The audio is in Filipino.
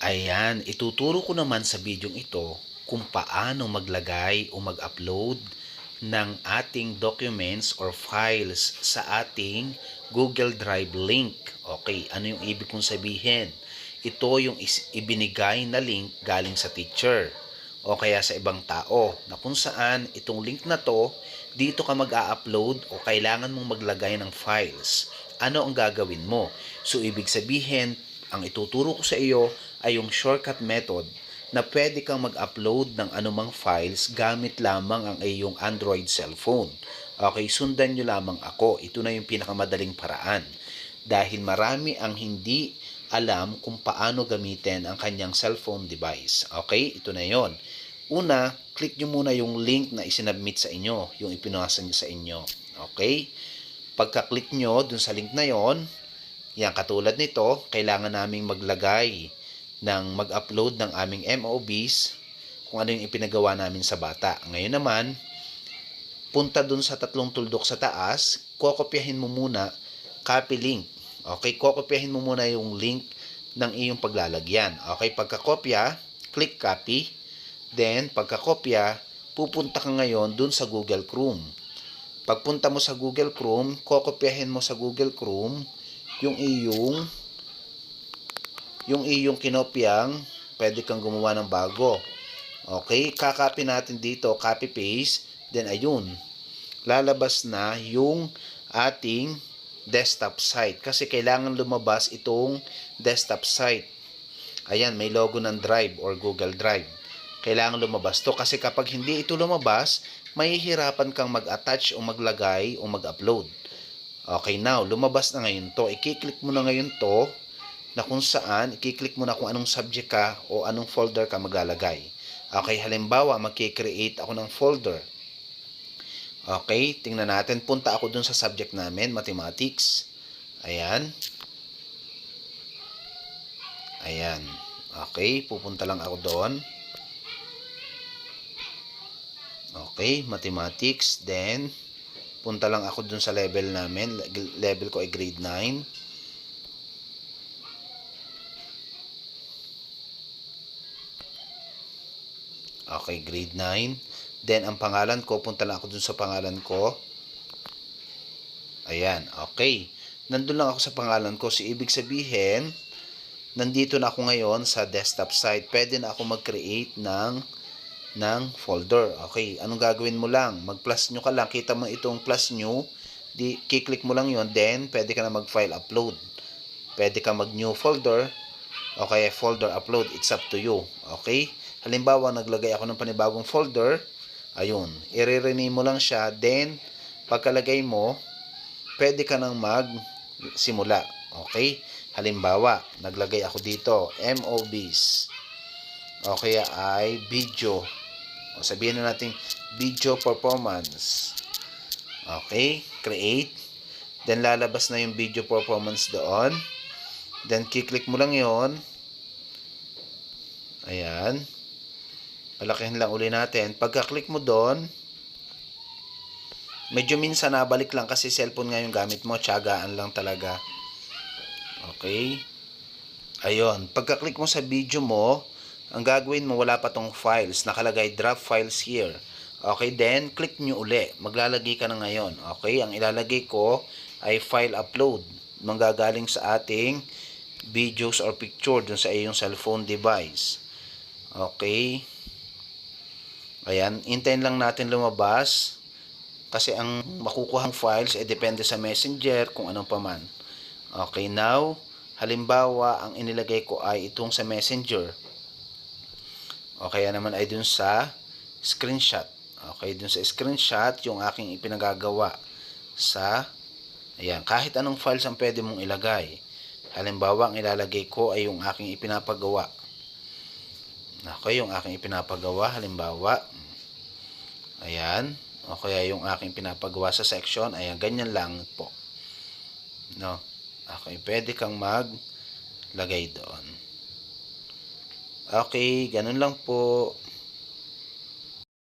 Ayan, ituturo ko naman sa bidyong ito kung paano maglagay o mag-upload ng ating documents or files sa ating Google Drive link. Okay, ano yung ibig kong sabihin? Ito yung ibinigay na link galing sa teacher o kaya sa ibang tao na kung saan itong link na to, dito ka mag-a-upload o kailangan mong maglagay ng files. Ano ang gagawin mo? So, ibig sabihin, ang ituturo ko sa iyo ay yung shortcut method na pwede kang mag-upload ng anumang files gamit lamang ang iyong Android cellphone. Okay, sundan nyo lamang ako. Ito na yung pinakamadaling paraan. Dahil marami ang hindi alam kung paano gamitin ang kanyang cellphone device. Okay, ito na yon. Una, click nyo muna yung link na isinabmit sa inyo, yung ipinasa nyo sa inyo. Okay? Pagka-click nyo dun sa link na yon, yan, katulad nito, kailangan naming maglagay ng mag-upload ng aming MOBs kung ano yung ipinagawa namin sa bata. Ngayon naman, punta dun sa tatlong tuldok sa taas, kokopyahin mo muna, copy link. Okay, kokopyahin mo muna yung link ng iyong paglalagyan. Okay, pagkakopya, click copy. Then, pagkakopya, pupunta ka ngayon dun sa Google Chrome. Pagpunta mo sa Google Chrome, kokopyahin mo sa Google Chrome yung iyong kinopyang, pwede kang gumawa ng bago. Okay, kakopy natin dito, copy paste, then ayun, lalabas na yung ating desktop site kasi kailangan lumabas itong desktop site. Ayan, may logo ng Drive or Google Drive. Kailangan lumabas to kasi kapag hindi ito lumabas, mahihirapan kang mag-attach o maglagay o mag-upload. Okay, now, lumabas na ngayon to. I-click mo na ngayon to na kung saan, i-click mo na kung anong subject ka o anong folder ka maglalagay. Okay, halimbawa, mag-create ako ng folder. Okay, tingnan natin. Punta ako dun sa subject namin, mathematics. Ayan. Ayan. Okay, pupunta lang ako doon. Okay, mathematics. Then, punta lang ako dun sa level namin. Level ko ay grade 9. Okay, grade 9. Then, ang pangalan ko, punta lang ako dun sa pangalan ko. Ayan, okay. Nandun lang ako sa pangalan ko. So, ibig sabihin, nandito na ako ngayon sa desktop site. Pwede na ako mag-create ng folder. Okay, anong gagawin mo lang? Mag-plus nyo ka lang. Kita mo itong plus nyo. Kiklik mo lang yon. Then, pwede ka na mag-file upload. Pwede ka mag-new folder. Okay, folder upload. It's up to you. Okay? Halimbawa, naglagay ako ng panibagong folder. Ayun. I-rename mo lang siya. Then, pagkalagay mo, pwede ka nang mag-simula. Okay? Halimbawa, naglagay ako dito, MOBs. Okay, ay video. O sabihin na natin, video performance. Okay, create. Then, lalabas na yung video performance doon. Then, kiklik mo lang yon. Ayan. Palakihin lang uli natin. Pagka-click mo doon, medyo minsan nabalik lang kasi cellphone nga yung gamit mo. Tiyagaan lang talaga. Okay. Ayun. Pagka-click mo sa video mo, ang gagawin mo, wala pa tong files. Nakalagay draft files here. Okay, then click nyo uli. Maglalagay ka na ngayon. Okay, ang ilalagay ko ay file upload. Manggagaling sa ating videos or picture dun sa iyong cellphone device. Okay. Ayan, hintayin lang natin lumabas. Kasi ang makukuhang files depende sa messenger kung anong paman. Okay, now, halimbawa, ang inilagay ko ay itong sa messenger. O kaya naman ay dun sa screenshot. Okay, dun sa screenshot, yung aking ipinagagawa sa, ayan, kahit anong files ang pwede mong ilagay. Halimbawa, ang ilalagay ko ay yung aking ipinapagawa. Okay, yung aking ipinapagawa, halimbawa, ayan, o kaya yung aking pinapagawa sa section, ayan, ganyan lang po. No? Okay, pwede kang maglagay doon. Okay, ganun lang po.